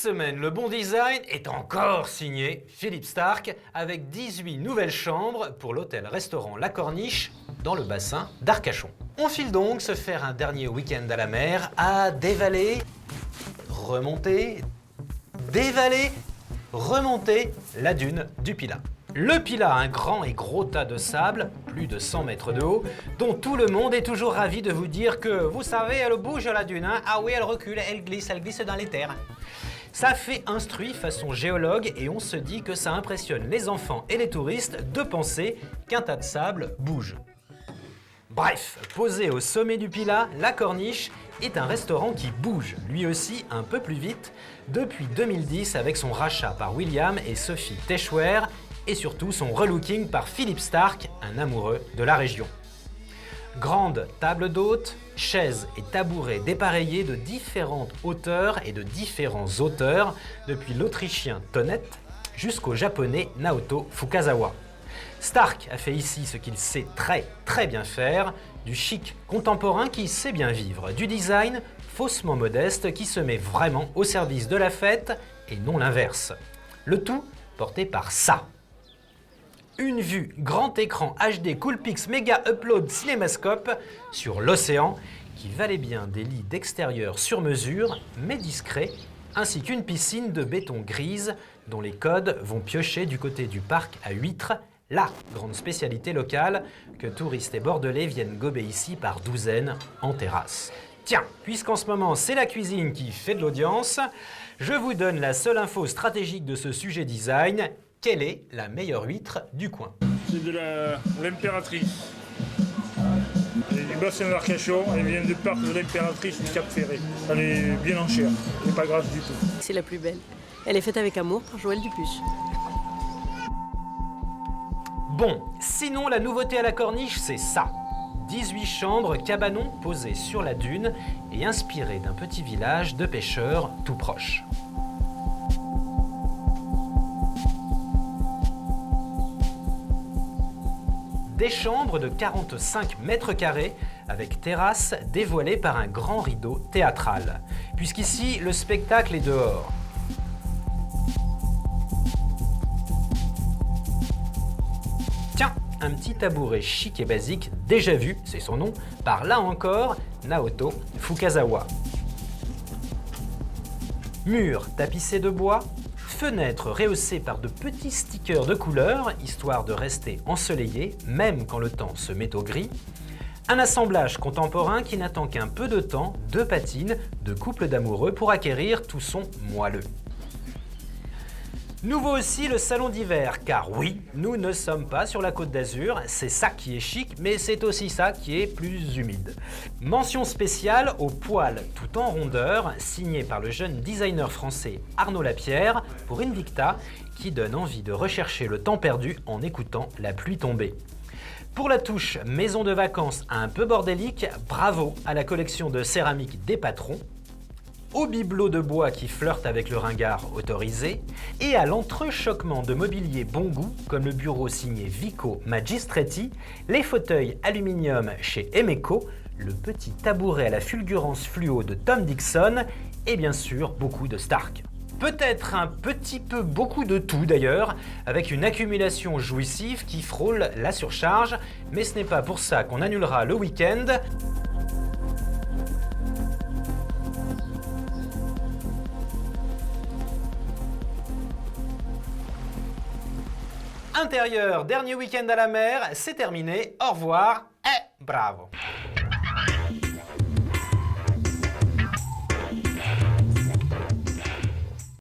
semaine, le bon design est encore signé Philippe Starck avec 18 nouvelles chambres pour l'hôtel-restaurant La Corniche dans le bassin d'Arcachon. On file donc se faire un dernier week-end à la mer à dévaler, remonter, dévaler, remonter la dune du Pilat. Le Pilat, un grand et gros tas de sable, plus de 100 mètres de haut, dont tout le monde est toujours ravi de vous dire que, vous savez, elle bouge la dune, hein. Ah oui, elle recule, elle glisse dans les terres. Ça fait instruit façon géologue et on se dit que ça impressionne les enfants et les touristes de penser qu'un tas de sable bouge. Bref, posé au sommet du Pilat, La Corniche est un restaurant qui bouge, lui aussi un peu plus vite, depuis 2010 avec son rachat par William et Sophie Teschwer, et surtout son relooking par Philippe Starck, un amoureux de la région. Grande table d'hôte, chaises et tabourets dépareillés de différentes hauteurs et de différents auteurs, depuis l'Autrichien Tonnet jusqu'au Japonais Naoto Fukazawa. Starck a fait ici ce qu'il sait très bien faire, du chic contemporain qui sait bien vivre, du design faussement modeste qui se met vraiment au service de la fête et non l'inverse. Le tout porté par ça. Une vue grand écran HD Coolpix Mega Upload Cinémascope sur l'océan qui valait bien des lits d'extérieur sur mesure mais discrets, ainsi qu'une piscine de béton grise dont les codes vont piocher du côté du parc à huîtres, la grande spécialité locale que touristes et bordelais viennent gober ici par douzaines en terrasse. Tiens, puisqu'en ce moment c'est la cuisine qui fait de l'audience, je vous donne la seule info stratégique de ce sujet design. Quelle est la meilleure huître du coin? C'est de l'Impératrice. Elle est du bassin d'Arcachon, elle vient du parc de l'Impératrice du Cap Ferré. Elle est bien en chair, elle n'est pas grasse du tout. C'est la plus belle. Elle est faite avec amour par Joël Dupuche. Bon, sinon la nouveauté à La Corniche, c'est ça. 18 chambres cabanons posées sur la dune et inspirées d'un petit village de pêcheurs tout proche. Des chambres de 45 mètres carrés avec terrasse dévoilée par un grand rideau théâtral, puisqu'ici le spectacle est dehors. Tiens, un petit tabouret chic et basique déjà vu, c'est son nom, par là encore Naoto Fukazawa. Murs tapissés de bois, fenêtres rehaussées par de petits stickers de couleur, histoire de rester ensoleillé, même quand le temps se met au gris. Un assemblage contemporain qui n'attend qu'un peu de temps, de patines, de couples d'amoureux pour acquérir tout son moelleux. Nouveau aussi le salon d'hiver, car oui, nous ne sommes pas sur la Côte d'Azur, c'est ça qui est chic, mais c'est aussi ça qui est plus humide. Mention spéciale au poil tout en rondeur, signé par le jeune designer français Arnaud Lapierre pour Invicta, qui donne envie de rechercher le temps perdu en écoutant la pluie tomber. Pour la touche maison de vacances un peu bordélique, bravo à la collection de céramique des patrons, au bibelot de bois qui flirte avec le ringard autorisé, et à l'entrechoquement de mobilier bon goût, comme le bureau signé Vico Magistretti, les fauteuils aluminium chez Emeco, le petit tabouret à la fulgurance fluo de Tom Dixon, et bien sûr beaucoup de Starck. Peut-être un petit peu beaucoup de tout d'ailleurs, avec une accumulation jouissive qui frôle la surcharge, mais ce n'est pas pour ça qu'on annulera le week-end. Intérieur, dernier week-end à la mer, c'est terminé, au revoir et bravo!